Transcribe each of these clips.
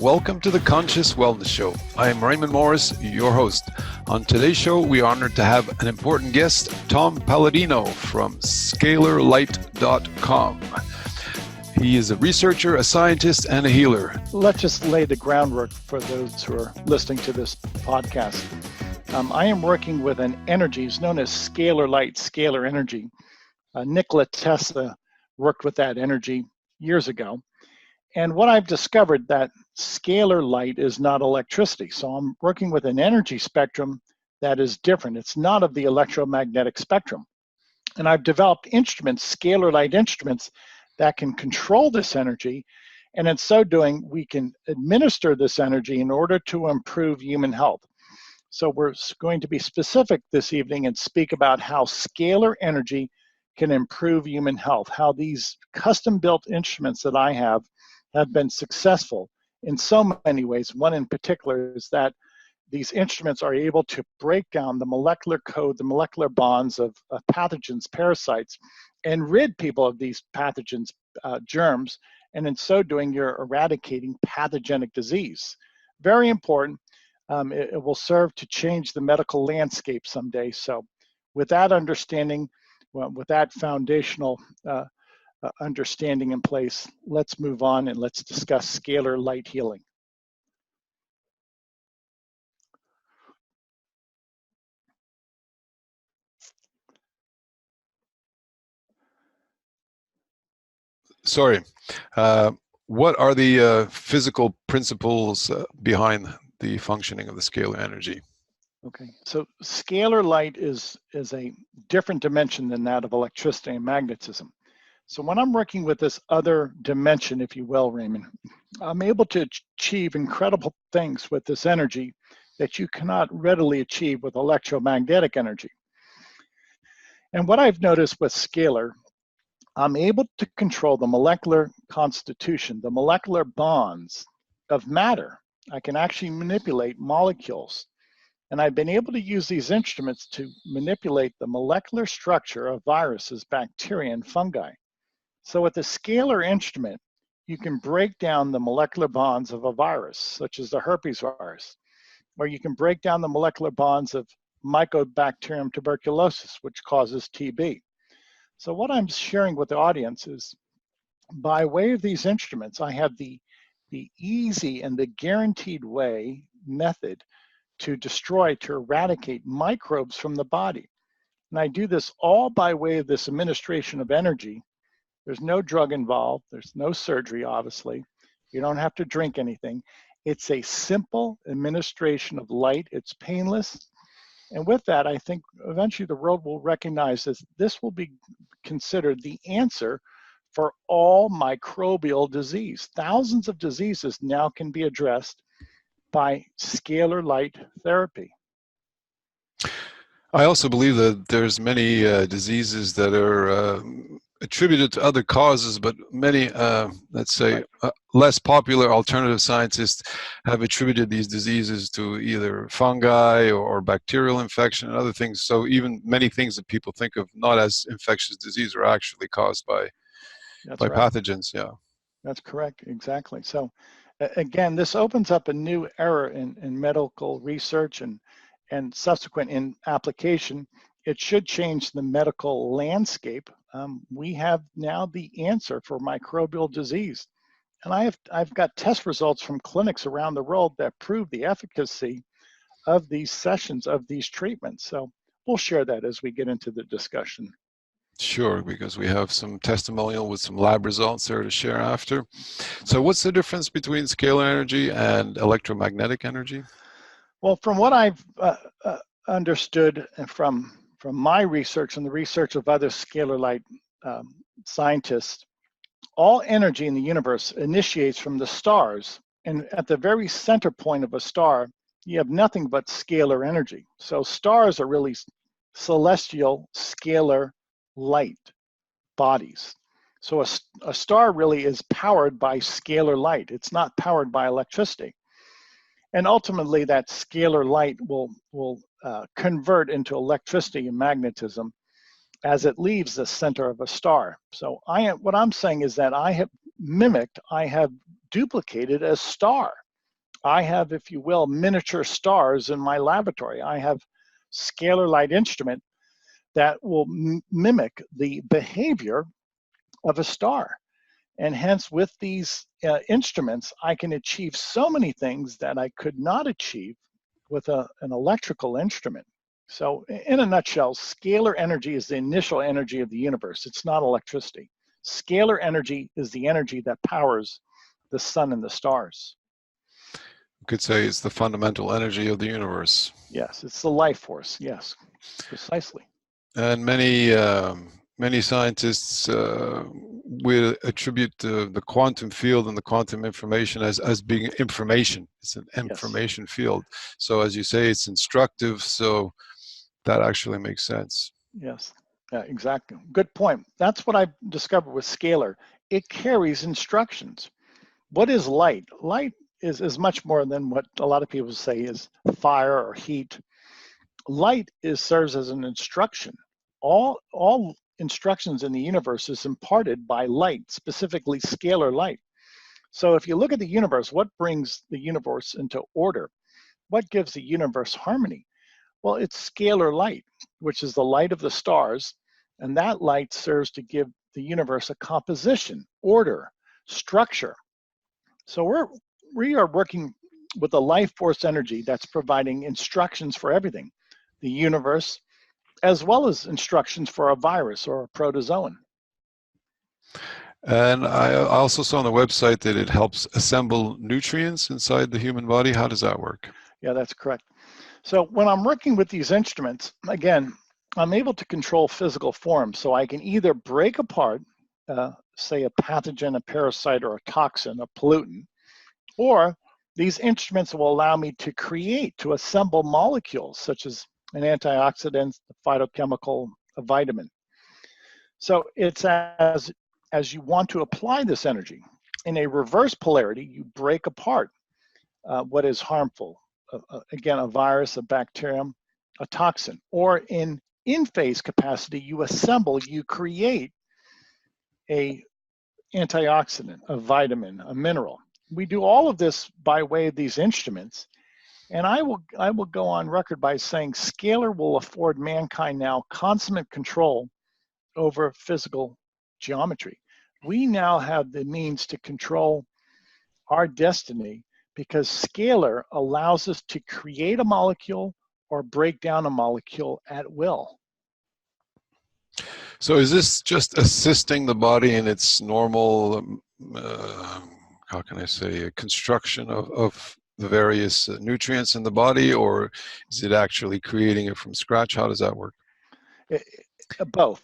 Welcome to the Conscious Wellness Show. I am Raymond Morris, your host. On today's show, we are honored to have an important guest, Tom Paladino from ScalarLight.com. He is a researcher, a scientist, and a healer. Let's just lay the groundwork for those who are listening to this podcast. I am working with an energy, it's known as Scalar Light, scalar energy. Nikola Tesla worked with that energy years ago. And what I've discovered that scalar light is not electricity. So I'm working with an energy spectrum that is different. It's not of the electromagnetic spectrum. And I've developed instruments, scalar light instruments, that can control this energy. And in so doing, we can administer this energy in order to improve human health. So we're going to be specific this evening and speak about how scalar energy can improve human health, how these custom-built instruments that I have been successful in so many ways. One in particular is that these instruments are able to break down the molecular code, the molecular bonds of pathogens, parasites, and rid people of these pathogens, germs, and in so doing, you're eradicating pathogenic disease. Very important. It will serve to change the medical landscape someday. So with that understanding, with that foundational understanding in place, let's move on and let's discuss scalar light healing. Sorry. What are the physical principles behind the functioning of the scalar energy? Okay, so scalar light is a different dimension than that of electricity and magnetism. So when I'm working with this other dimension, if you will, Raymond, I'm able to achieve incredible things with this energy that you cannot readily achieve with electromagnetic energy. And what I've noticed with scalar, I'm able to control the molecular constitution, the molecular bonds of matter. I can actually manipulate molecules. And I've been able to use these instruments to manipulate the molecular structure of viruses, bacteria, and fungi. So with the scalar instrument, you can break down the molecular bonds of a virus, such as the herpes virus, or you can break down the molecular bonds of Mycobacterium tuberculosis, which causes TB. So what I'm sharing with the audience is, by way of these instruments, I have the easy and the guaranteed method to destroy, to eradicate microbes from the body. And I do this all by way of this administration of energy. There's no drug involved. There's no surgery, obviously. You don't have to drink anything. It's a simple administration of light. It's painless. And with that, I think eventually the world will recognize that this will be considered the answer for all microbial disease. Thousands of diseases now can be addressed by scalar light therapy. I also believe that there's many diseases that are attributed to other causes, but many, let's say, less popular alternative scientists have attributed these diseases to either fungi or bacterial infection and other things. So even many things that people think of not as infectious disease are actually caused by pathogens. Yeah, that's correct. Exactly. So again, this opens up a new era in medical research and subsequent in application. It should change the medical landscape. We have now the answer for microbial disease. And I've got test results from clinics around the world that prove the efficacy of these sessions, of these treatments. So we'll share that as we get into the discussion. Sure, because we have some testimonial with some lab results there to share after. So what's the difference between scalar energy and electromagnetic energy? Well, from what I've understood from my research and the research of other scalar light scientists, all energy in the universe initiates from the stars. And at the very center point of a star, you have nothing but scalar energy. So stars are really celestial scalar light bodies. So a star really is powered by scalar light. It's not powered by electricity. And ultimately, that scalar light will convert into electricity and magnetism as it leaves the center of a star. So what I'm saying is that I have duplicated a star. I have, if you will, miniature stars in my laboratory. I have scalar light instrument that will mimic the behavior of a star. And hence, with these instruments, I can achieve so many things that I could not achieve with an electrical instrument. So in a nutshell, scalar energy is the initial energy of the universe. It's not electricity. Scalar energy is the energy that powers the sun and the stars. You could say it's the fundamental energy of the universe. Yes, it's the life force. Yes, precisely. And many scientists will attribute the quantum field and the quantum information as being information. It's an information Yes. field. So as you say, it's instructive. So that actually makes sense. Yes, exactly. Good point. That's what I discovered with scalar. It carries instructions. What is light? Light is much more than what a lot of people say is fire or heat. Light serves as an instruction. All instructions in the universe is imparted by light, specifically scalar light. So if you look at the universe, what brings the universe into order? What gives the universe harmony? Well, it's scalar light, which is the light of the stars, and that light serves to give the universe a composition, order, structure. So we are working with a life force energy that's providing instructions for everything, the universe, as well as instructions for a virus or a protozoan. And I also saw on the website that it helps assemble nutrients inside the human body. How does that work? Yeah, that's correct. So when I'm working with these instruments, again, I'm able to control physical forms. So I can either break apart, say, a pathogen, a parasite, or a toxin, a pollutant, or these instruments will allow me to create, to assemble molecules such as an antioxidant, a phytochemical, a vitamin. So it's as you want to apply this energy. In a reverse polarity, you break apart what is harmful. Again, a virus, a bacterium, a toxin. Or in phase capacity, you assemble, you create a antioxidant, a vitamin, a mineral. We do all of this by way of these instruments. And I will go on record by saying scalar will afford mankind now consummate control over physical geometry. We now have the means to control our destiny because scalar allows us to create a molecule or break down a molecule at will. So is this just assisting the body in its normal, how can I say, construction of the various nutrients in the body, or is it actually creating it from scratch? How does that work? Both.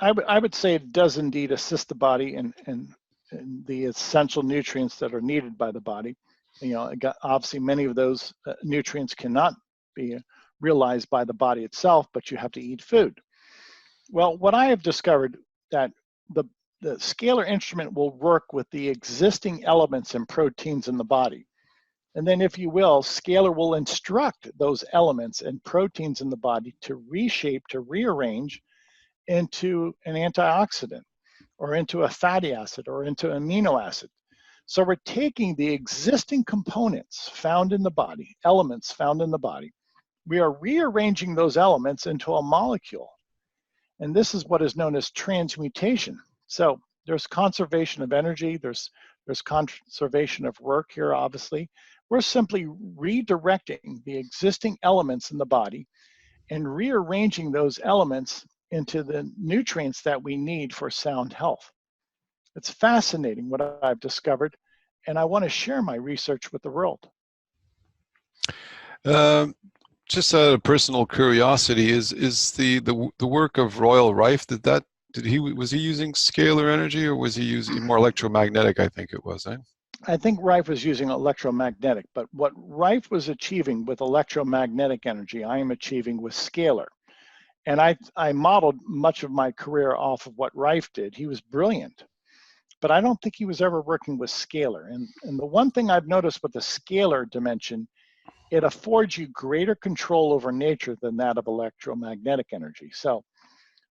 I would say it does indeed assist the body in the essential nutrients that are needed by the body. You know, obviously many of those nutrients cannot be realized by the body itself, but you have to eat food. Well, what I have discovered that the scalar instrument will work with the existing elements and proteins in the body. And then, if you will, scalar will instruct those elements and proteins in the body to reshape, to rearrange into an antioxidant or into a fatty acid or into amino acid. So we're taking the existing components found in the body, elements found in the body, we are rearranging those elements into a molecule. And this is what is known as transmutation. So there's conservation of energy, there's conservation of work here, obviously. We're simply redirecting the existing elements in the body and rearranging those elements into the nutrients that we need for sound health. It's fascinating what I've discovered, and I want to share my research with the world. Just out of personal curiosity, is the work of Royal Rife, was he using scalar energy, or was he using more electromagnetic? I think it was. I think Rife was using electromagnetic, but what Rife was achieving with electromagnetic energy, I am achieving with scalar. And I modeled much of my career off of what Rife did. He was brilliant, but I don't think he was ever working with scalar. And the one thing I've noticed with the scalar dimension, it affords you greater control over nature than that of electromagnetic energy. So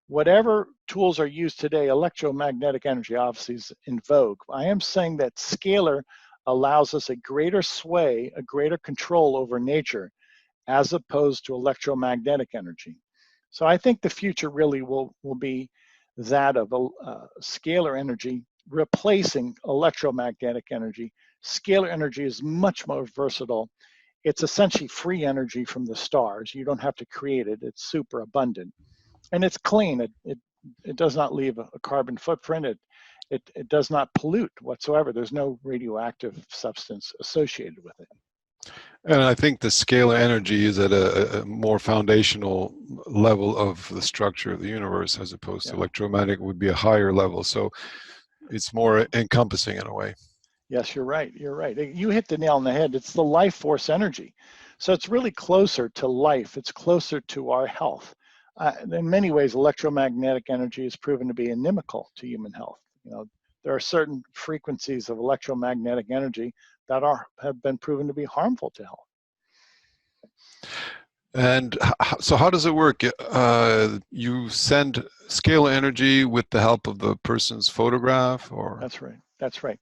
whatever tools are used today, electromagnetic energy obviously is in vogue. I am saying that scalar allows us a greater sway, a greater control over nature, as opposed to electromagnetic energy. So I think the future really will be that of scalar energy replacing electromagnetic energy. Scalar energy is much more versatile. It's essentially free energy from the stars. You don't have to create it. It's super abundant. And it's clean. It does not leave a carbon footprint. It does not pollute whatsoever. There's no radioactive substance associated with it. And I think the scalar energy is at a more foundational level of the structure of the universe, as opposed to electromagnetic would be a higher level. So it's more encompassing in a way. Yes, you're right. You're right. You hit the nail on the head. It's the life force energy. So it's really closer to life. It's closer to our health. In many ways, electromagnetic energy is proven to be inimical to human health. You know, there are certain frequencies of electromagnetic energy that have been proven to be harmful to health. And so how does it work? You send scalar energy with the help of the person's photograph, or? That's right. That's right.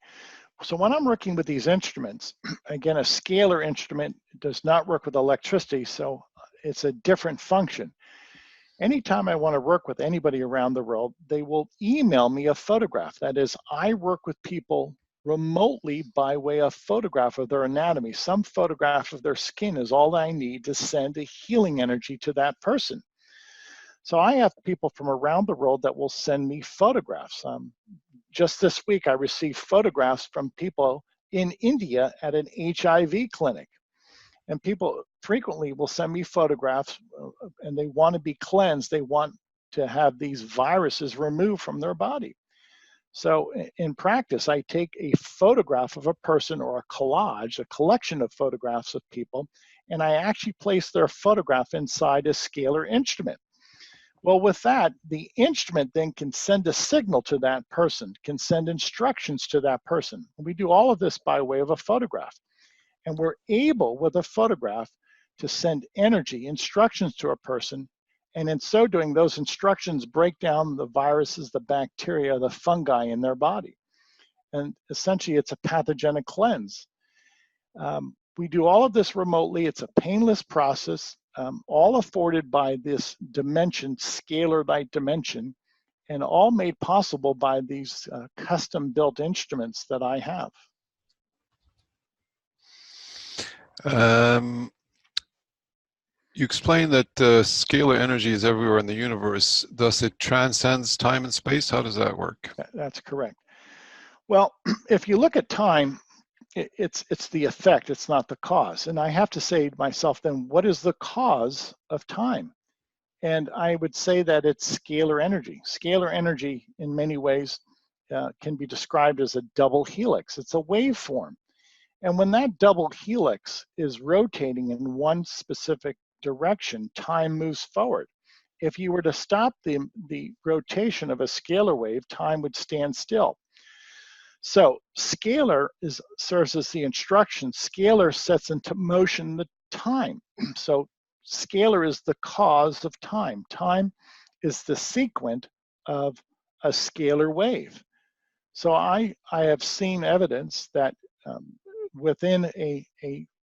So when I'm working with these instruments, again, a scalar instrument does not work with electricity, so it's a different function. Anytime I want to work with anybody around the world, they will email me a photograph. That is, I work with people remotely by way of photograph of their anatomy. Some photograph of their skin is all I need to send a healing energy to that person. So I have people from around the world that will send me photographs. Just this week, I received photographs from people in India at an HIV clinic. And people frequently will send me photographs and they want to be cleansed. They want to have these viruses removed from their body. So in practice, I take a photograph of a person or a collage, a collection of photographs of people, and I actually place their photograph inside a scalar instrument. Well, with that, the instrument then can send a signal to that person, can send instructions to that person. We do all of this by way of a photograph. And we're able, with a photograph, to send energy, instructions to a person. And in so doing, those instructions break down the viruses, the bacteria, the fungi in their body. And essentially, it's a pathogenic cleanse. We do all of this remotely. It's a painless process, all afforded by this dimension, Scalar Light dimension, and all made possible by these custom-built instruments that I have. You explained that scalar energy is everywhere in the universe. Thus, it transcends time and space. How does that work? That's correct. Well, if you look at time, it's the effect, it's not the cause. And I have to say to myself, then, what is the cause of time? And I would say that it's scalar energy. Scalar energy, in many ways, can be described as a double helix. It's a waveform. And when that double helix is rotating in one specific direction, time moves forward. If you were to stop the rotation of a scalar wave, time would stand still. So scalar serves as the instruction. Scalar sets into motion the time. So scalar is the cause of time. Time is the sequent of a scalar wave. So I have seen evidence that within a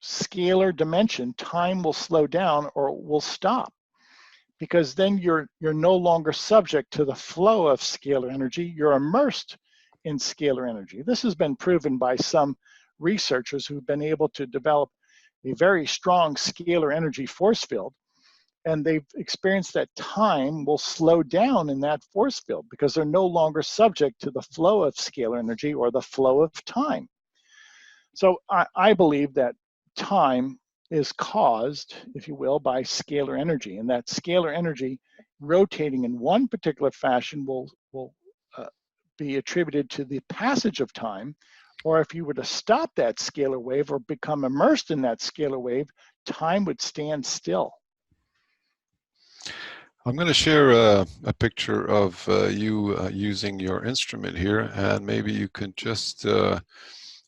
scalar dimension, time will slow down or will stop, because then you're no longer subject to the flow of scalar energy. You're immersed in scalar energy. This has been proven by some researchers who've been able to develop a very strong scalar energy force field, and they've experienced that time will slow down in that force field because they're no longer subject to the flow of scalar energy or the flow of time. So I believe that time is caused, if you will, by scalar energy, and that scalar energy rotating in one particular fashion will be attributed to the passage of time, or if you were to stop that scalar wave or become immersed in that scalar wave, time would stand still. I'm going to share a picture of you using your instrument here, and maybe you can just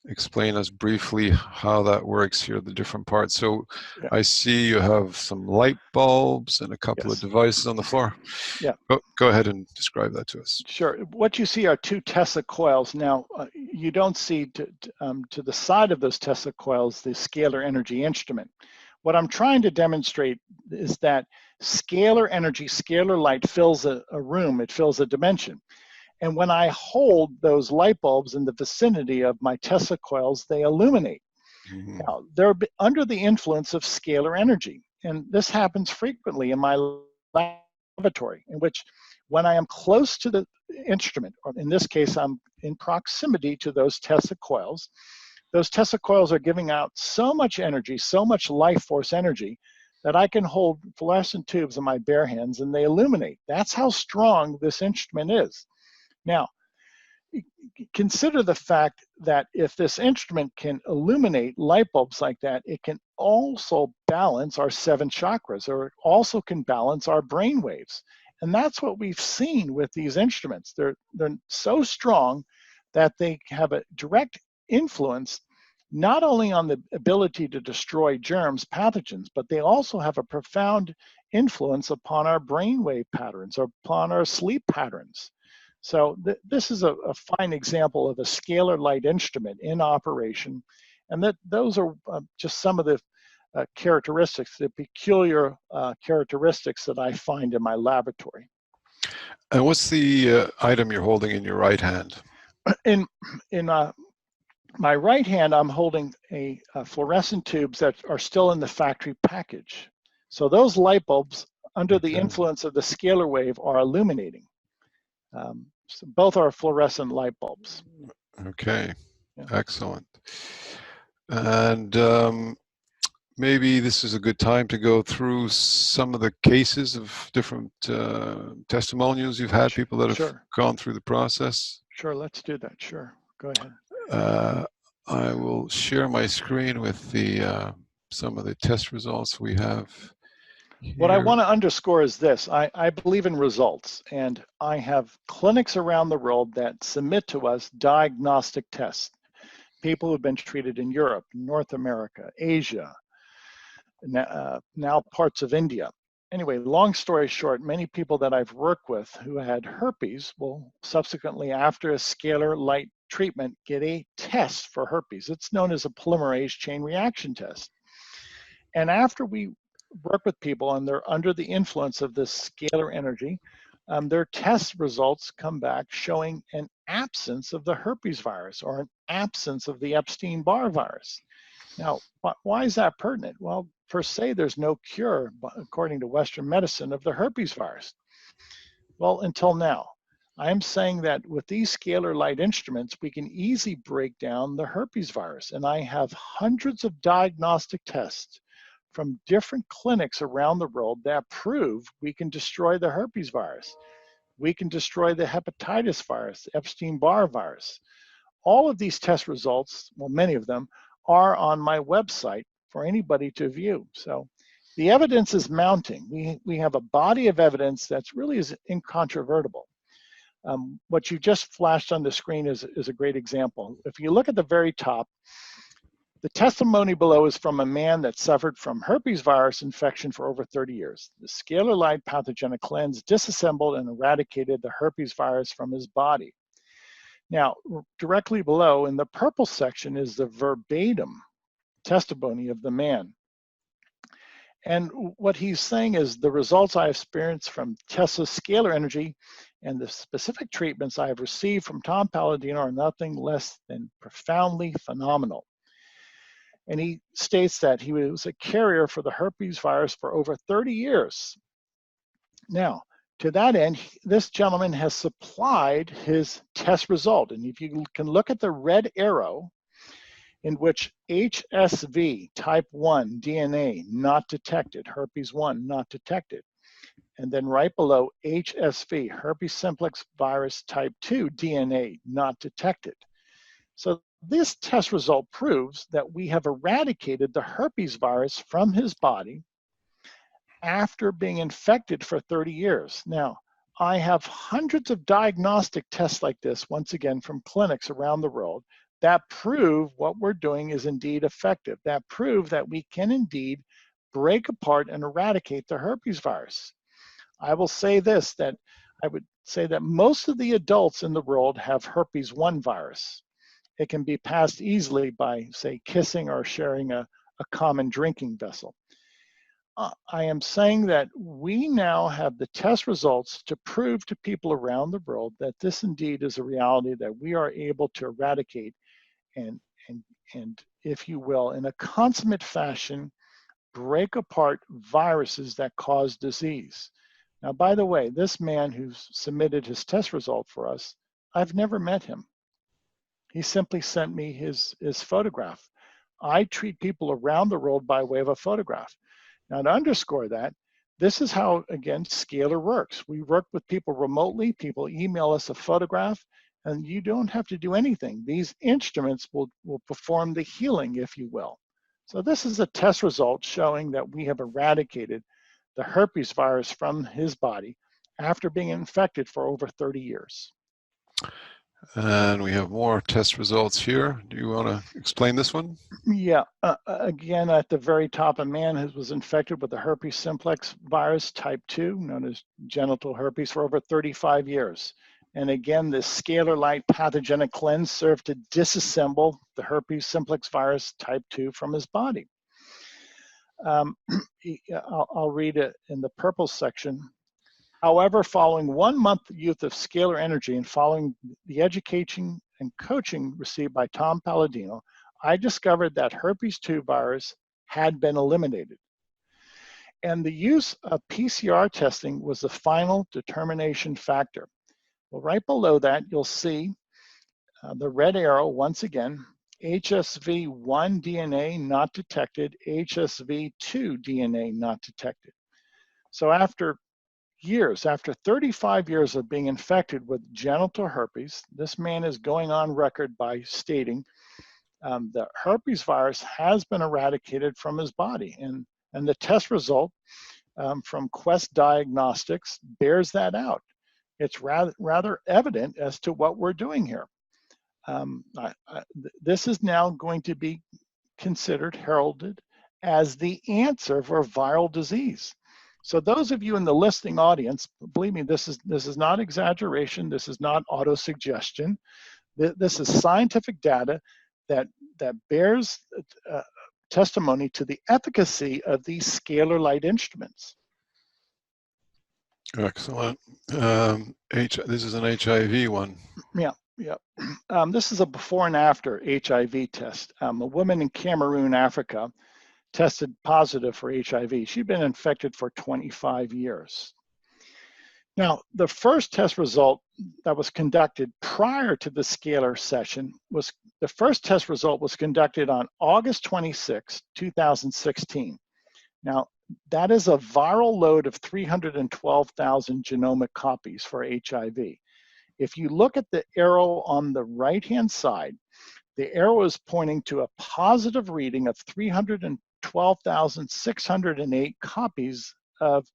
explain us briefly how that works here, the different parts? So Yeah. I see you have some light bulbs and a couple of Yes. devices on the floor. Yeah. Go ahead and describe that to us. Sure. What you see are two Tesla coils. Now, you don't see to the side of those Tesla coils the scalar energy instrument. What I'm trying to demonstrate is that scalar energy, scalar light fills a room, it fills a dimension. And when I hold those light bulbs in the vicinity of my Tesla coils, they illuminate. Mm-hmm. Now, they're under the influence of scalar energy. And this happens frequently in my laboratory, in which when I am close to the instrument, or in this case, I'm in proximity to those Tesla coils are giving out so much energy, so much life force energy, that I can hold fluorescent tubes in my bare hands and they illuminate. That's how strong this instrument is. Now, consider the fact that if this instrument can illuminate light bulbs like that, it can also balance our 7 chakras, or it also can balance our brain waves. And that's what we've seen with these instruments. They're so strong that they have a direct influence not only on the ability to destroy germs, pathogens, but they also have a profound influence upon our brainwave patterns or upon our sleep patterns. So this is a fine example of a scalar light instrument in operation. And those are just some of the characteristics, the peculiar characteristics that I find in my laboratory. And what's the item you're holding in your right hand? In my right hand, I'm holding a fluorescent tubes that are still in the factory package. So those light bulbs, under the influence of the scalar wave, are illuminating. So both are fluorescent light bulbs. Okay, yeah. Excellent. And maybe this is a good time to go through some of the cases of different testimonials you've had, people that have gone through the process. Sure, let's do that. Sure, go ahead. I will share my screen with the some of the test results we have here. What I want to underscore is this. I believe in results, and I have clinics around the world that submit to us diagnostic tests. People who have been treated in Europe, North America, Asia, now parts of India. Anyway, long story short, many people that I've worked with who had herpes will subsequently, after a scalar light treatment, get a test for herpes. It's known as a polymerase chain reaction test. And after we work with people and they're under the influence of this scalar energy, their test results come back showing an absence of the herpes virus or an absence of the Epstein-Barr virus. Now, why is that pertinent? Well, per se, there's no cure, according to Western medicine, of the herpes virus. Well, until now. I am saying that with these scalar light instruments, we can easily break down the herpes virus. And I have hundreds of diagnostic tests from different clinics around the world that prove we can destroy the herpes virus. We can destroy the hepatitis virus, the Epstein-Barr virus. All of these test results, well, many of them, are on my website for anybody to view. So the evidence is mounting. We have a body of evidence that's really is incontrovertible. What you just flashed on the screen is a great example. If you look at the very top, the testimony below is from a man that suffered from herpes virus infection for over 30 years. The scalar light pathogenic cleanse disassembled and eradicated the herpes virus from his body. Now, directly below in the purple section is the verbatim testimony of the man. And what he's saying is the results I experienced from Tesla's scalar energy and the specific treatments I have received from Tom Paladino are nothing less than profoundly phenomenal. And he states that he was a carrier for the herpes virus for over 30 years. Now, to that end, this gentleman has supplied his test result. And if you can look at the red arrow in which HSV type 1 DNA not detected, herpes 1 not detected, and then right below HSV, herpes simplex virus type 2 DNA not detected. So this test result proves that we have eradicated the herpes virus from his body after being infected for 30 years. Now, I have hundreds of diagnostic tests like this, once again, from clinics around the world that prove what we're doing is indeed effective. That prove that we can indeed break apart and eradicate the herpes virus. I will say this, that I would say that most of the adults in the world have herpes 1 virus. It can be passed easily by, say, kissing or sharing a common drinking vessel. I am saying that we now have the test results to prove to people around the world that this indeed is a reality, that we are able to eradicate and if you will, in a consummate fashion, break apart viruses that cause disease. Now, by the way, this man who's submitted his test result for us, I've never met him. He simply sent me his photograph. I treat people around the world by way of a photograph. Now, to underscore that, this is how, again, Scalar works. We work with people remotely. People email us a photograph, and you don't have to do anything. These instruments will perform the healing, if you will. So this is a test result showing that we have eradicated the herpes virus from his body after being infected for over 30 years. And we have more test results here. Do you want to explain this one? Yeah, again, at the very top, a man who was infected with the herpes simplex virus type 2, known as genital herpes, for over 35 years. And again, this Scalar Light pathogenic cleanse served to disassemble the herpes simplex virus type 2 from his body. I'll read it in the purple section. However, following 1 month use of scalar energy and following the education and coaching received by Tom Paladino, I discovered that herpes 2 virus had been eliminated. And the use of PCR testing was the final determination factor. Well, right below that, you'll see the red arrow once again, HSV1 DNA not detected, HSV2 DNA not detected. So after 35 years of being infected with genital herpes, this man is going on record by stating the herpes virus has been eradicated from his body. And the test result from Quest Diagnostics bears that out. It's rather evident as to what we're doing here. This is now going to be considered, heralded, as the answer for viral disease. So those of you in the listening audience, believe me, this is not exaggeration. This is not auto-suggestion. This is scientific data that bears testimony to the efficacy of these Scalar Light instruments. Excellent. This is an HIV one. Yeah. This is a before and after HIV test. A woman in Cameroon, Africa, tested positive for HIV. She'd been infected for 25 years. Now, the first test result that was conducted prior to the Scalar session was, the first test result was conducted on August 26, 2016. Now, that is a viral load of 312,000 genomic copies for HIV. If you look at the arrow on the right-hand side, the arrow is pointing to a positive reading of 312,608 copies of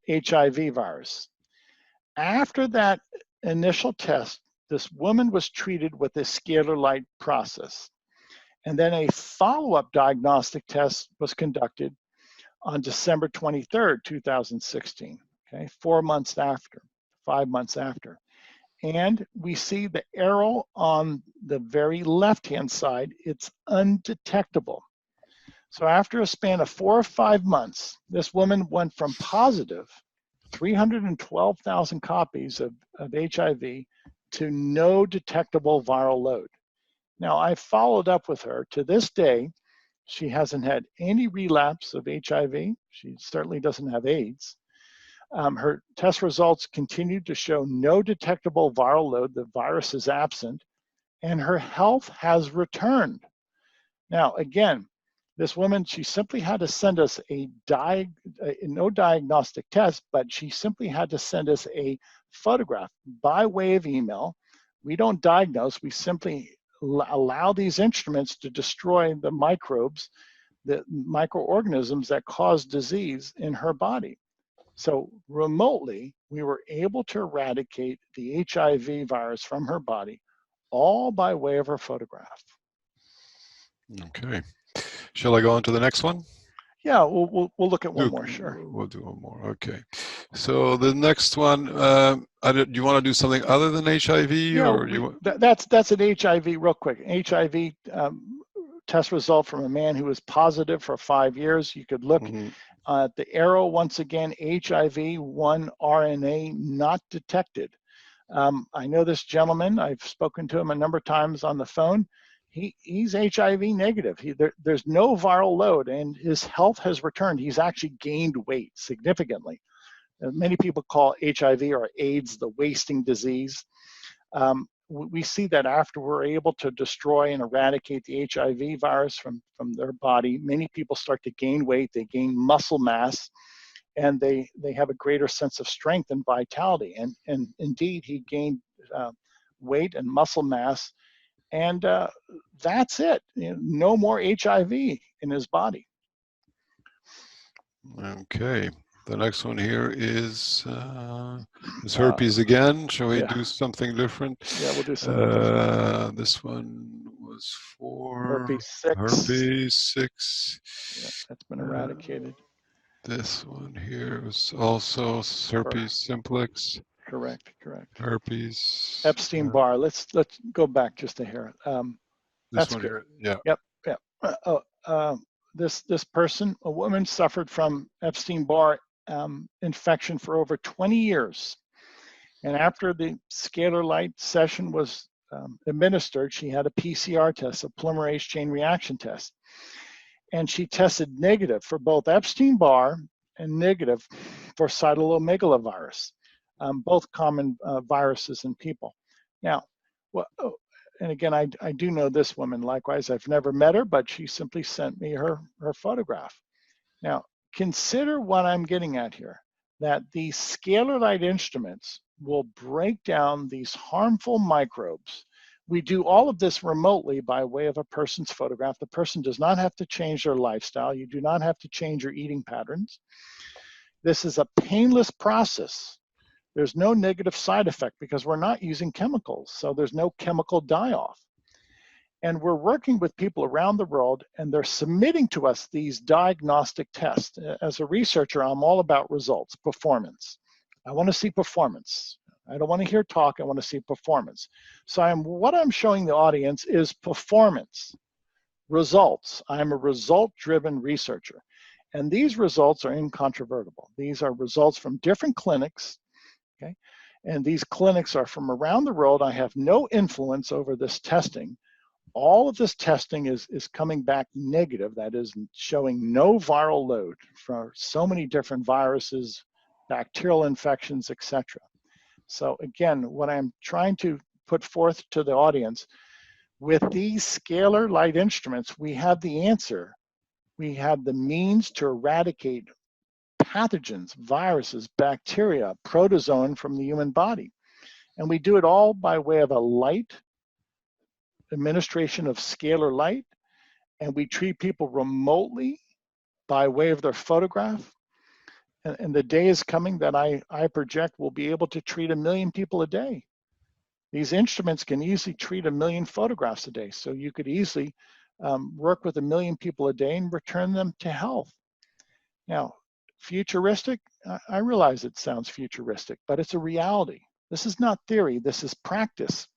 HIV virus. After that initial test, this woman was treated with a Scalar Light process. And then a follow-up diagnostic test was conducted on December 23rd, 2016, okay, 4 months after, 5 months after. And we see the arrow on the very left-hand side, it's undetectable. So after a span of 4 or 5 months, this woman went from positive 312,000 copies of HIV to no detectable viral load. Now, I followed up with her. To this day, she hasn't had any relapse of HIV. She certainly doesn't have AIDS. Her test results continued to show no detectable viral load. The virus is absent, and her health has returned. Now, again, this woman, she simply had to send us no diagnostic test, but she simply had to send us a photograph by way of email. We don't diagnose, we simply allow these instruments to destroy the microbes, the microorganisms that cause disease in her body. So remotely, we were able to eradicate the HIV virus from her body all by way of her photograph. Okay. Shall I go on to the next one? Yeah, we'll look at one more, sure. We'll do one more. Okay. So the next one, do you want to do something other than HIV? Yeah, Or that's an HIV, real quick. HIV test result from a man who was positive for 5 years. You could look at the arrow once again, HIV-1 RNA not detected. I know this gentleman, I've spoken to him a number of times on the phone. He's HIV negative. There's no viral load, and his health has returned. He's actually gained weight significantly. Many people call HIV or AIDS the wasting disease. We see that after we're able to destroy and eradicate the HIV virus from their body, many people start to gain weight, they gain muscle mass, and they have a greater sense of strength and vitality. And indeed, he gained weight and muscle mass, and that's it. No more HIV in his body. Okay. The next one here is herpes again. Shall we do something different? Yeah, we'll do something different. This one was for herpes 6. Herpes 6. Yeah, that's been eradicated. This one here was also herpes simplex. Correct. Herpes. Epstein-Barr. Let's go back just a hair. This one here. Yeah. Yep. This person, a woman, suffered from Epstein-Barr infection for over 20 years. And after the Scalar Light session was administered, she had a PCR test, a polymerase chain reaction test. And she tested negative for both Epstein-Barr and negative for cytomegalovirus, both common viruses in people. Now, and again, I do know this woman. Likewise, I've never met her, but she simply sent me her photograph. Now, consider what I'm getting at here, that these scalar light instruments will break down these harmful microbes. We do all of this remotely by way of a person's photograph. The person does not have to change their lifestyle. You do not have to change your eating patterns. This is a painless process. There's no negative side effect because we're not using chemicals, so there's no chemical die-off. And we're working with people around the world, and they're submitting to us these diagnostic tests. As a researcher, I'm all about results, performance. I want to see performance. I don't want to hear talk, I want to see performance. So what I'm showing the audience is performance, results. I'm a result-driven researcher. And these results are incontrovertible. These are results from different clinics, okay? And these clinics are from around the world. I have no influence over this testing. All of this testing is coming back negative, that is showing no viral load for so many different viruses, bacterial infections, etc. So again, what I'm trying to put forth to the audience, with these scalar light instruments, we have the answer. We have the means to eradicate pathogens, viruses, bacteria, protozoan from the human body. And we do it all by way of a light administration of scalar light, and we treat people remotely by way of their photograph. And the day is coming that I project will be able to treat 1 million people a day. These instruments can easily treat 1 million photographs a day. So you could easily work with 1 million people a day and return them to health. Now, futuristic, I realize it sounds futuristic, but it's a reality. This is not theory, this is practice.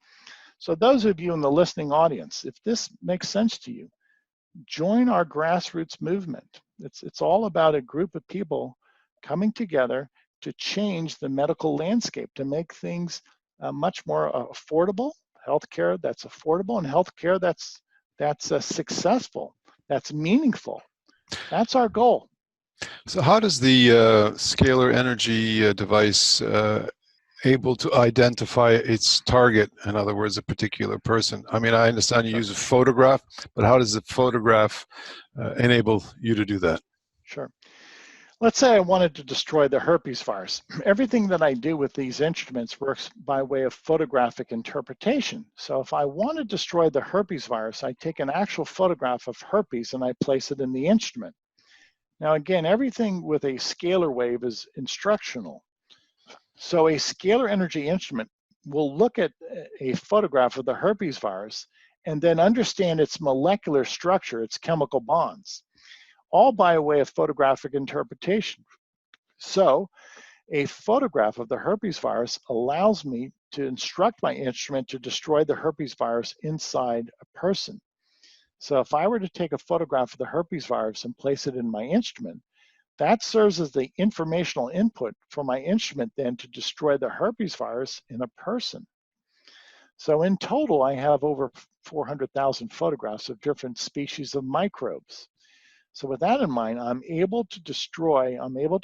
So those of you in the listening audience, if this makes sense to you, join our grassroots movement. It's all about a group of people coming together to change the medical landscape, to make things much more affordable, healthcare that's affordable, and healthcare that's successful, that's meaningful. That's our goal. So how does the scalar energy device able to identify its target, in other words, a particular person? I mean, I understand you use a photograph, but how does the photograph enable you to do that? Sure. Let's say I wanted to destroy the herpes virus. Everything that I do with these instruments works by way of photographic interpretation. So if I want to destroy the herpes virus, I take an actual photograph of herpes and I place it in the instrument. Now again, everything with a scalar wave is instructional. So a scalar energy instrument will look at a photograph of the herpes virus and then understand its molecular structure, its chemical bonds, all by way of photographic interpretation. So a photograph of the herpes virus allows me to instruct my instrument to destroy the herpes virus inside a person. So if I were to take a photograph of the herpes virus and place it in my instrument, that serves as the informational input for my instrument then to destroy the herpes virus in a person. So in total, I have over 400,000 photographs of different species of microbes. So with that in mind, I'm able to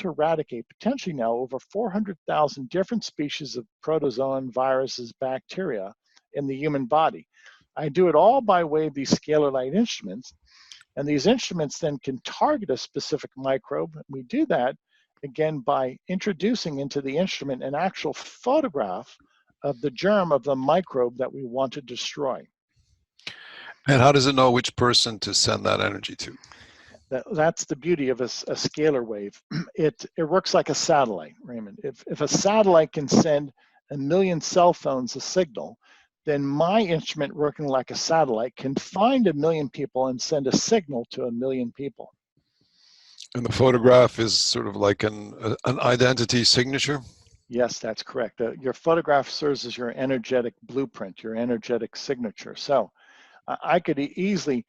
eradicate potentially now over 400,000 different species of protozoan, viruses, bacteria in the human body. I do it all by way of these scalar light instruments, and these instruments then can target a specific microbe. We do that, again, by introducing into the instrument an actual photograph of the germ of the microbe that we want to destroy. And how does it know which person to send that energy to? That's the beauty of a scalar wave. It works like a satellite, Raymond. If a satellite can send 1 million cell phones a signal, then my instrument working like a satellite can find 1 million people and send a signal to 1 million people. And the photograph is sort of like an identity signature? Yes, that's correct. Your photograph serves as your energetic blueprint, your energetic signature. So I could easily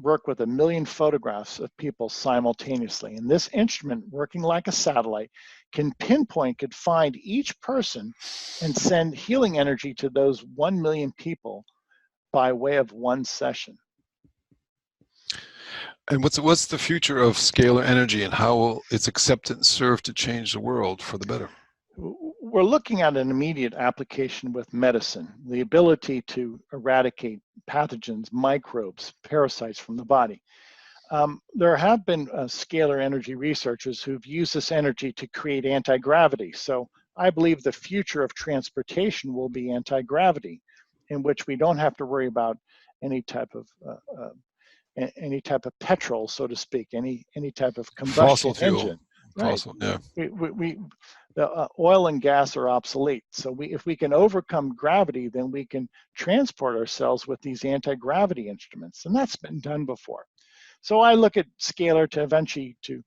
work with 1 million photographs of people simultaneously. And this instrument, working like a satellite, can find each person and send healing energy to those 1 million people by way of one session. And what's the future of scalar energy, and how will its acceptance serve to change the world for the better? We're looking at an immediate application with medicine, the ability to eradicate pathogens, microbes, parasites from the body. There have been scalar energy researchers who've used this energy to create anti-gravity. So I believe the future of transportation will be anti-gravity, in which we don't have to worry about any type of petrol, so to speak, any type of combustion engine. Right. Fossil, yeah. The oil and gas are obsolete. So if we can overcome gravity, then we can transport ourselves with these anti-gravity instruments, and that's been done before. So I look at scalar to eventually to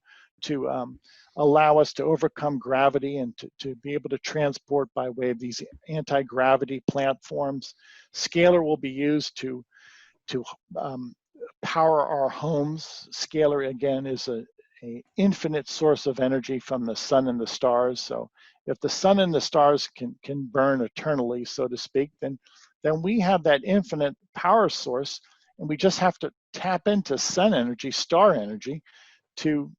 allow us to overcome gravity and to be able to transport by way of these anti-gravity platforms. Scalar will be used to power our homes. Scalar, again, is an infinite source of energy from the sun and the stars. So if the sun and the stars can burn eternally, so to speak, then we have that infinite power source, and we just have to tap into sun energy, star energy, to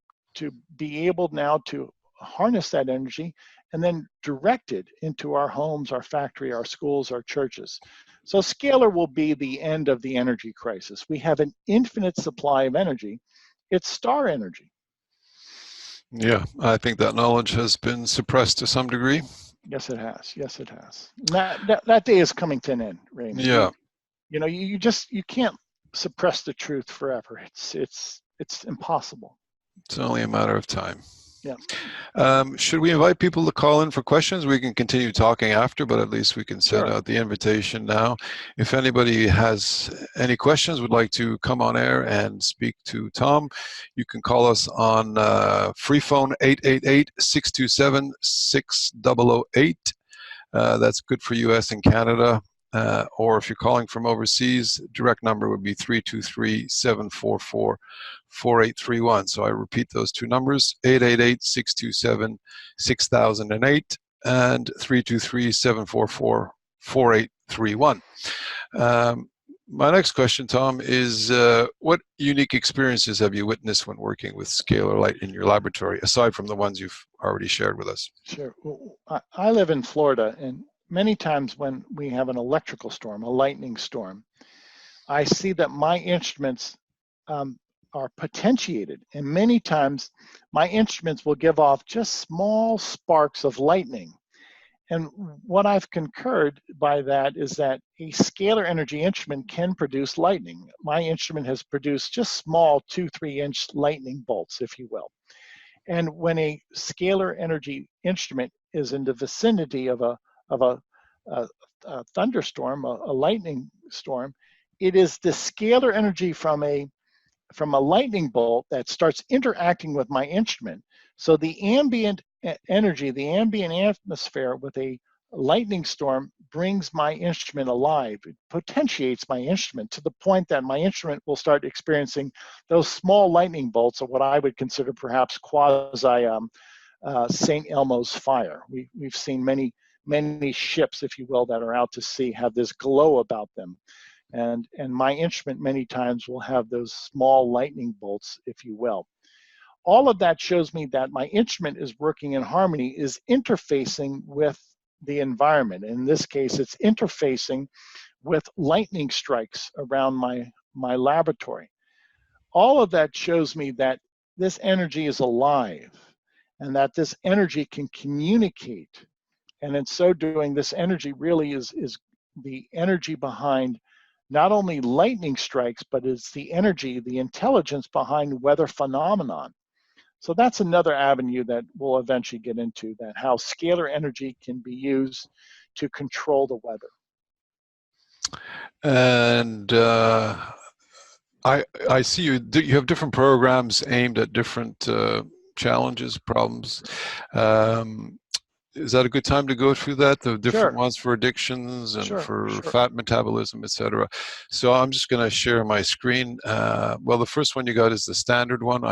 be able now to harness that energy and then direct it into our homes, our factory, our schools, our churches. So scalar will be the end of the energy crisis. We have an infinite supply of energy. It's star energy. Yeah, I think that knowledge has been suppressed to some degree. Yes, it has. Yes, it has. That day is coming to an end, Raymond. Yeah. You can't suppress the truth forever. It's impossible. It's only a matter of time. Yeah. Should we invite people to call in for questions? We can continue talking after, but at least we can send out the invitation now. If anybody has any questions, would like to come on air and speak to Tom, you can call us on free phone 888-627-6008. That's good for US and Canada. Or if you're calling from overseas, direct number would be 323-744-4831. So I repeat those two numbers, 888-627-6008 and 323-744-4831. My next question, Tom, is what unique experiences have you witnessed when working with Scalar Light in your laboratory, aside from the ones you've already shared with us? Sure. Well, I live in Florida, and many times when we have an electrical storm, a lightning storm, I see that my instruments are potentiated, and many times my instruments will give off just small sparks of lightning. And what I've concurred by that is that a scalar energy instrument can produce lightning. My instrument has produced just small 2-3 inch lightning bolts, if you will. And when a scalar energy instrument is in the vicinity of a a thunderstorm, a lightning storm, it is the scalar energy from a lightning bolt that starts interacting with my instrument. So the ambient energy, the ambient atmosphere with a lightning storm brings my instrument alive. It potentiates my instrument to the point that my instrument will start experiencing those small lightning bolts of what I would consider perhaps quasi St. Elmo's fire. We've seen many ships, if you will, that are out to sea have this glow about them. And my instrument many times will have those small lightning bolts, if you will. All of that shows me that my instrument is working in harmony, is interfacing with the environment. In this case, it's interfacing with lightning strikes around my laboratory. All of that shows me that this energy is alive and that this energy can communicate. And in so doing, this energy really is the energy behind not only lightning strikes, but it's the energy, the intelligence behind weather phenomenon. So that's another avenue that we'll eventually get into, that how scalar energy can be used to control the weather. And I see you have different programs aimed at different challenges, problems. Is that a good time to go through that? The different ones for addictions and for fat metabolism, etc. So I'm just going to share my screen. Well, the first one you got is the standard one.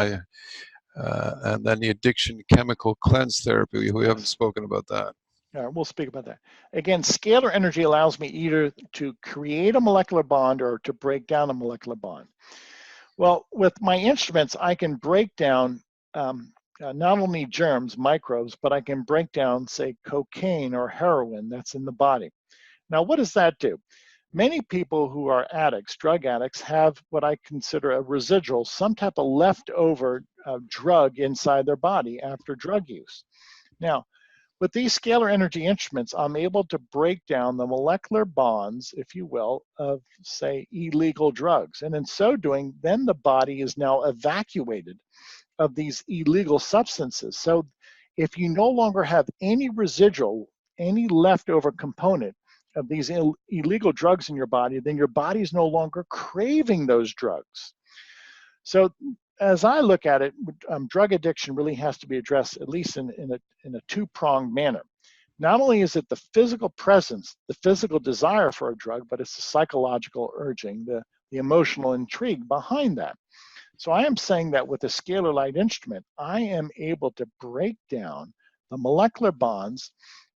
And then the addiction chemical cleanse therapy. We haven't spoken about that. All right, we'll speak about that. Again, scalar energy allows me either to create a molecular bond or to break down a molecular bond. Well, with my instruments, I can break down not only germs, microbes, but I can break down, say, cocaine or heroin that's in the body. Now, what does that do? Many people who are addicts, drug addicts, have what I consider a residual, some type of leftover drug inside their body after drug use. Now, with these scalar energy instruments, I'm able to break down the molecular bonds, if you will, of, say, illegal drugs. And in so doing, then the body is now evacuated of these illegal substances. So if you no longer have any residual, any leftover component of these illegal drugs in your body, then your body is no longer craving those drugs. So as I look at it, drug addiction really has to be addressed at least in a two-pronged manner. Not only is it the physical presence, the physical desire for a drug, but it's the psychological urging, the emotional intrigue behind that. So I am saying that with a scalar light instrument, I am able to break down the molecular bonds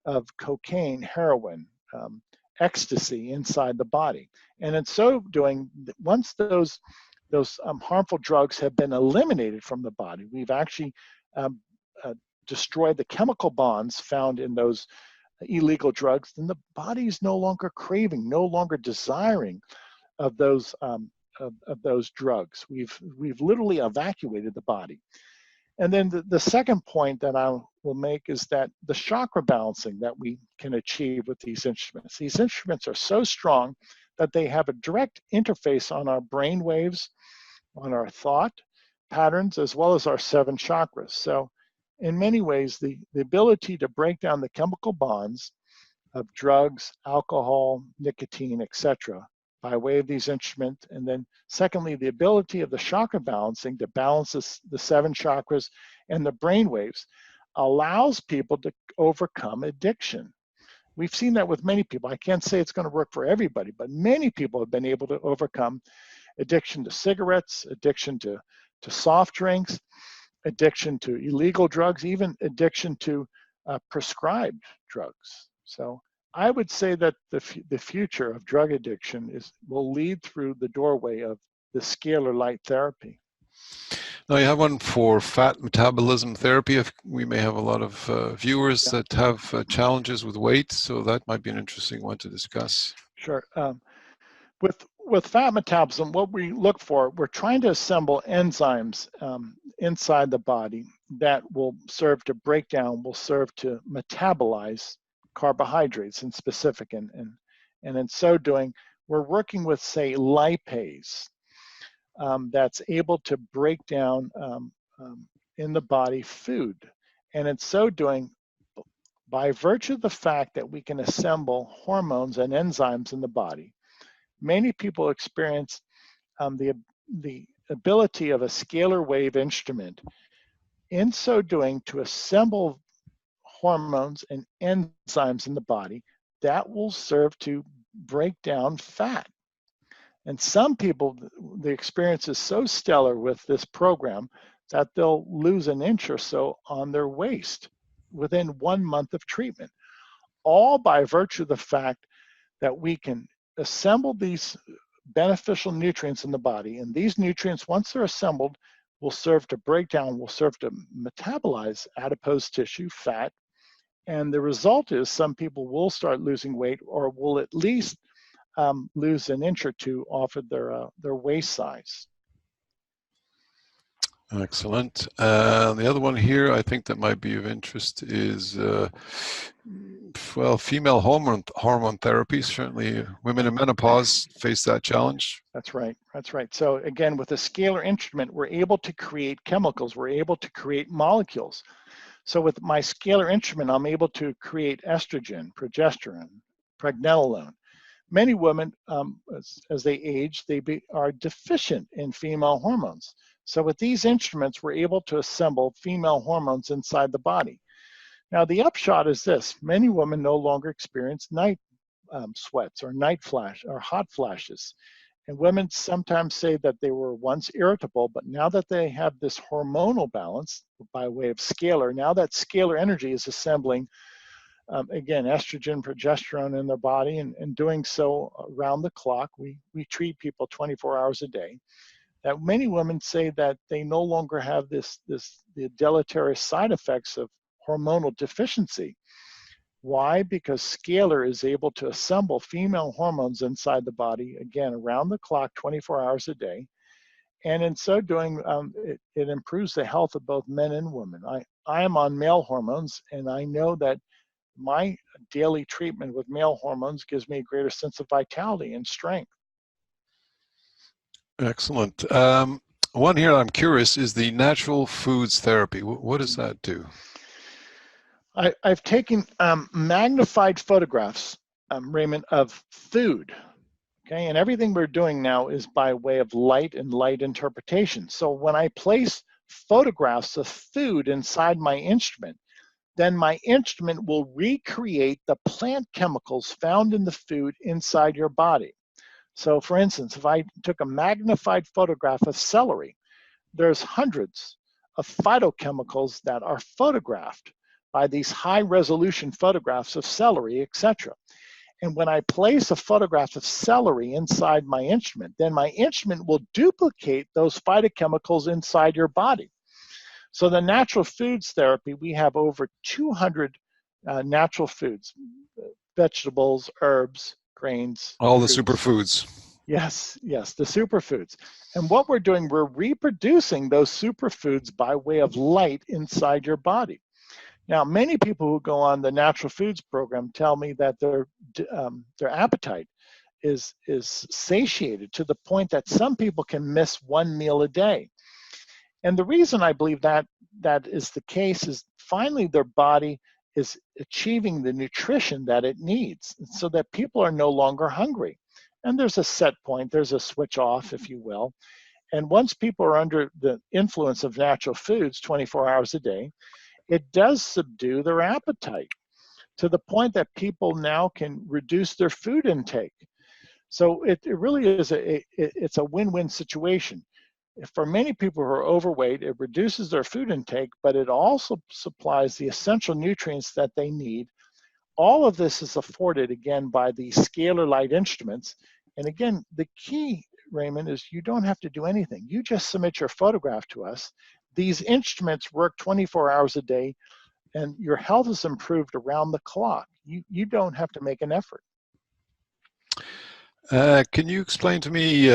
of cocaine, heroin, ecstasy inside the body. And in so doing, once those harmful drugs have been eliminated from the body, we've actually destroyed the chemical bonds found in those illegal drugs, then the body is no longer craving, no longer desiring of those drugs. We've literally evacuated the body. And then the second point that I will make is that the chakra balancing that we can achieve with these instruments are so strong that they have a direct interface on our brain waves, on our thought patterns, as well as our 7 chakras. So in many ways, the ability to break down the chemical bonds of drugs, alcohol, nicotine, etc., by way of these instruments. And then secondly, the ability of the chakra balancing to balance the 7 chakras and the brain waves allows people to overcome addiction. We've seen that with many people. I can't say it's going to work for everybody, but many people have been able to overcome addiction to cigarettes, addiction to soft drinks, addiction to illegal drugs, even addiction to prescribed drugs. So I would say that the future of drug addiction will lead through the doorway of the scalar light therapy. Now you have one for fat metabolism therapy. We may have a lot of viewers that have challenges with weight, so that might be an interesting one to discuss. Sure. With fat metabolism, what we look for, we're trying to assemble enzymes inside the body that will serve to break down, will serve to metabolize carbohydrates in specific. And in so doing, we're working with, say, lipase that's able to break down in the body food. And in so doing, by virtue of the fact that we can assemble hormones and enzymes in the body, many people experience the ability of a scalar wave instrument, in so doing, to assemble hormones and enzymes in the body that will serve to break down fat. And some people, the experience is so stellar with this program that they'll lose an inch or so on their waist within 1 month of treatment, all by virtue of the fact that we can assemble these beneficial nutrients in the body. And these nutrients, once they're assembled, will serve to break down, will serve to metabolize adipose tissue, fat. And the result is some people will start losing weight, or will at least lose an inch or two off of their waist size. Excellent. The other one here, I think that might be of interest, is well, female hormone therapy. Certainly, women in menopause face that challenge. That's right. That's right. So again, with a scalar instrument, we're able to create chemicals. We're able to create molecules. So with my scalar instrument, I'm able to create estrogen, progesterone, pregnenolone. Many women, as they age, are deficient in female hormones. So with these instruments, we're able to assemble female hormones inside the body. Now, the upshot is this: many women no longer experience night sweats or night flash or hot flashes. And women sometimes say that they were once irritable, but now that they have this hormonal balance by way of scalar, now that scalar energy is assembling, again, estrogen, progesterone in their body, and doing so around the clock. We treat people 24 hours a day. That many women say that they no longer have the deleterious side effects of hormonal deficiency. Why? Because scalar is able to assemble female hormones inside the body, again, around the clock, 24 hours a day. And in so doing, it improves the health of both men and women. I am on male hormones, and I know that my daily treatment with male hormones gives me a greater sense of vitality and strength. Excellent. One here I'm curious is the natural foods therapy. What does that do? I've taken magnified photographs, Raymond, of food. Okay, and everything we're doing now is by way of light and light interpretation. So when I place photographs of food inside my instrument, then my instrument will recreate the plant chemicals found in the food inside your body. So for instance, if I took a magnified photograph of celery, there's hundreds of phytochemicals that are photographed by these high resolution photographs of celery, etc. And when I place a photograph of celery inside my instrument, then my instrument will duplicate those phytochemicals inside your body. So the natural foods therapy, we have over 200 natural foods, vegetables, herbs, grains. All the fruits. superfoods. Yes, the superfoods. And what we're doing, we're reproducing those superfoods by way of light inside your body. Now, many people who go on the natural foods program tell me that their appetite is satiated to the point that some people can miss one meal a day. And the reason I believe that is the case is finally their body is achieving the nutrition that it needs, so that people are no longer hungry. And there's a set point, there's a switch off, if you will. And once people are under the influence of natural foods 24 hours a day, it does subdue their appetite to the point that people now can reduce their food intake. So it really is it's a win-win situation. For many people who are overweight, it reduces their food intake, but it also supplies the essential nutrients that they need. All of this is afforded, again, by the Scalar Light instruments. And again, the key, Raymond, is you don't have to do anything. You just submit your photograph to us. These instruments work 24 hours a day, and your health is improved around the clock. You don't have to make an effort. Can you explain to me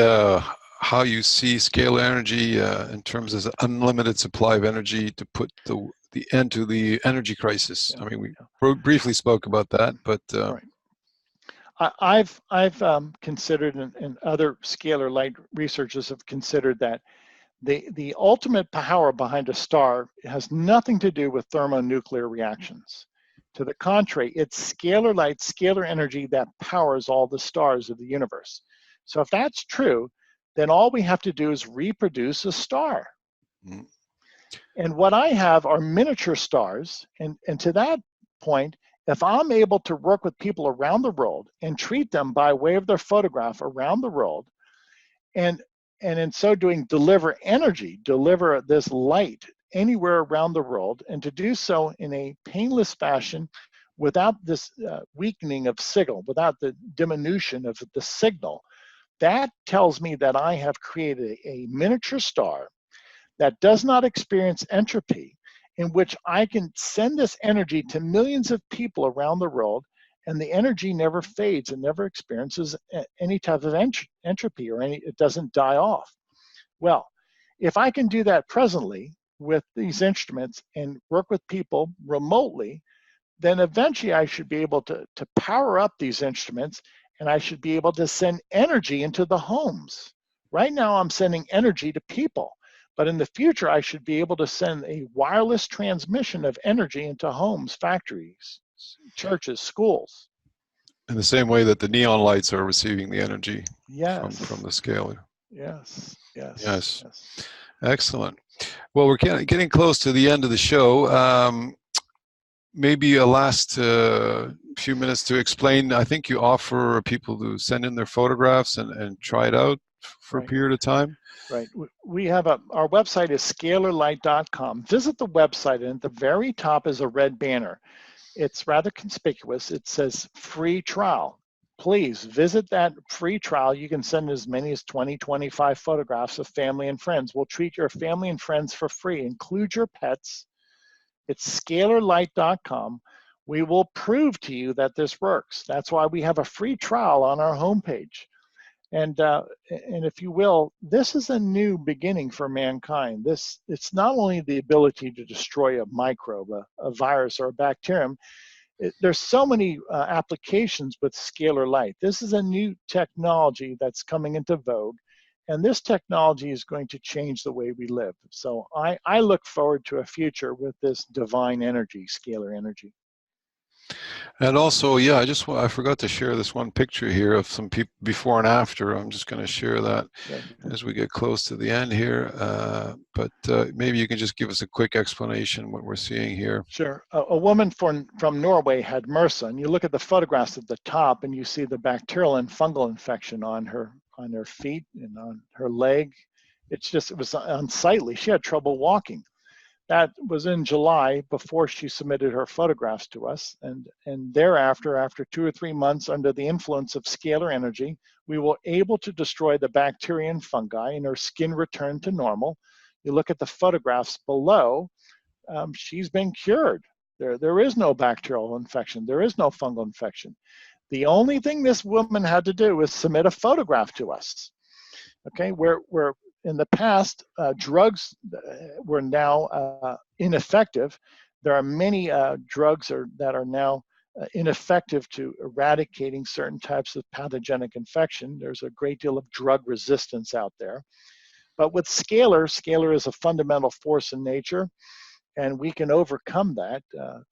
how you see scalar energy in terms of unlimited supply of energy to put the end to the energy crisis? I mean, we briefly spoke about that, but right. I've considered, and other scalar light researchers have considered, that the ultimate power behind a star has nothing to do with thermonuclear reactions. To the contrary, it's scalar light, scalar energy that powers all the stars of the universe. So if that's true, then all we have to do is reproduce a star. Mm. And what I have are miniature stars. And to that point, if I'm able to work with people around the world and treat them by way of their photograph around the world, and in so doing, deliver energy, deliver this light anywhere around the world, and to do so in a painless fashion without this weakening of signal, without the diminution of the signal, that tells me that I have created a miniature star that does not experience entropy, in which I can send this energy to millions of people around the world, and the energy never fades and never experiences any type of entropy, or it doesn't die off. Well, if I can do that presently with these instruments and work with people remotely, then eventually I should be able to power up these instruments, and I should be able to send energy into the homes. Right now I'm sending energy to people, but in the future I should be able to send a wireless transmission of energy into homes, factories, churches, schools. In the same way that the neon lights are receiving the energy from the scalar. Yes. Yes. Excellent. Well, we're getting close to the end of the show. Maybe a last few minutes to explain. I think you offer people to send in their photographs and try it out for a period of time. Right. We have our website is scalarlight.com. Visit the website, and at the very top is a red banner. It's rather conspicuous. It says free trial. Please visit that free trial. You can send as many as 20, 25 photographs of family and friends. We'll treat your family and friends for free. Include your pets. It's scalarlight.com. We will prove to you that this works. That's why we have a free trial on our homepage. And if you will, this is a new beginning for mankind. It's not only the ability to destroy a microbe, a virus, or a bacterium. There's so many applications with scalar light. This is a new technology that's coming into vogue, and this technology is going to change the way we live. So I look forward to a future with this divine energy, scalar energy. And also, yeah, I forgot to share this one picture here of some people before and after. I'm just going to share that as we get close to the end here. But maybe you can just give us a quick explanation what we're seeing here. Sure. A woman from Norway had MRSA, and you look at the photographs at the top, and you see the bacterial and fungal infection on her feet and on her leg. It was unsightly. She had trouble walking. That was in July, before she submitted her photographs to us. And thereafter, after 2 or 3 months under the influence of scalar energy, we were able to destroy the bacteria and fungi, and her skin returned to normal. You look at the photographs below, she's been cured. There is no bacterial infection. There is no fungal infection. The only thing this woman had to do was submit a photograph to us. Okay, where in the past, drugs were now ineffective. There are many drugs that are now ineffective to eradicating certain types of pathogenic infection. There's a great deal of drug resistance out there. But with scalar is a fundamental force in nature, and we can overcome that.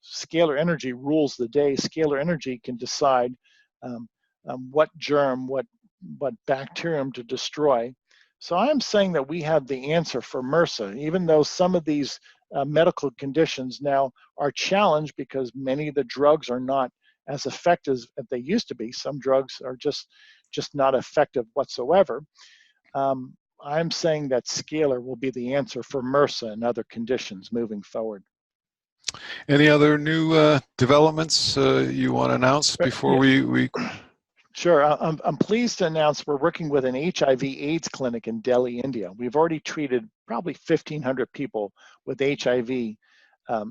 Scalar energy rules the day. Scalar energy can decide what germ, what bacterium to destroy. So I'm saying that we have the answer for MRSA, even though some of these medical conditions now are challenged because many of the drugs are not as effective as they used to be. Some drugs are just not effective whatsoever. I'm saying that scalar will be the answer for MRSA and other conditions moving forward. Any other new developments you want to announce before we... Sure. I'm pleased to announce we're working with an HIV/AIDS clinic in Delhi, India. We've already treated probably 1,500 people with HIV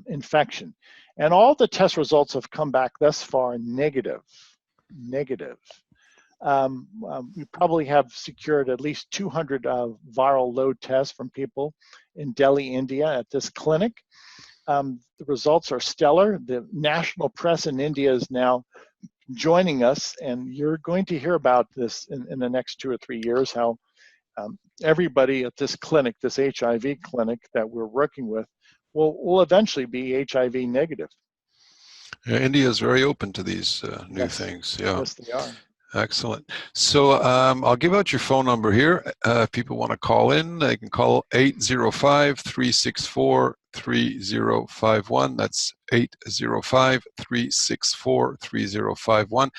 infection. And all the test results have come back thus far negative. We probably have secured at least 200 viral load tests from people in Delhi, India at this clinic. The results are stellar. The national press in India is now joining us, and you're going to hear about this in the next 2 or 3 years, how everybody at this clinic, this HIV clinic that we're working with, will eventually be HIV negative. Yeah, India is very open to these new Yes. things. Yeah. Yes, they are. Excellent. So I'll give out your phone number here. If people want to call in, they can call 805-364-3051. That's 805-364-3051.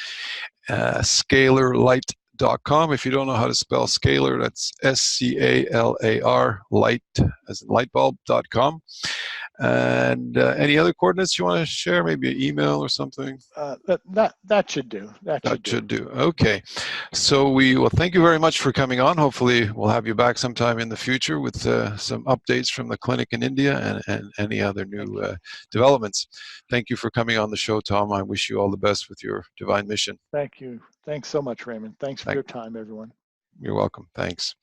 Scalarlight.com. If you don't know how to spell scalar, that's SCALAR, light as in lightbulb.com. And any other coordinates you want to share? Maybe an email or something? That should do. That should do. Okay. So thank you very much for coming on. Hopefully we'll have you back sometime in the future with some updates from the clinic in India and any other new developments. Thank you for coming on the show, Tom. I wish you all the best with your divine mission. Thank you. Thanks so much, Raymond. Thanks for your time, everyone. You're welcome. Thanks.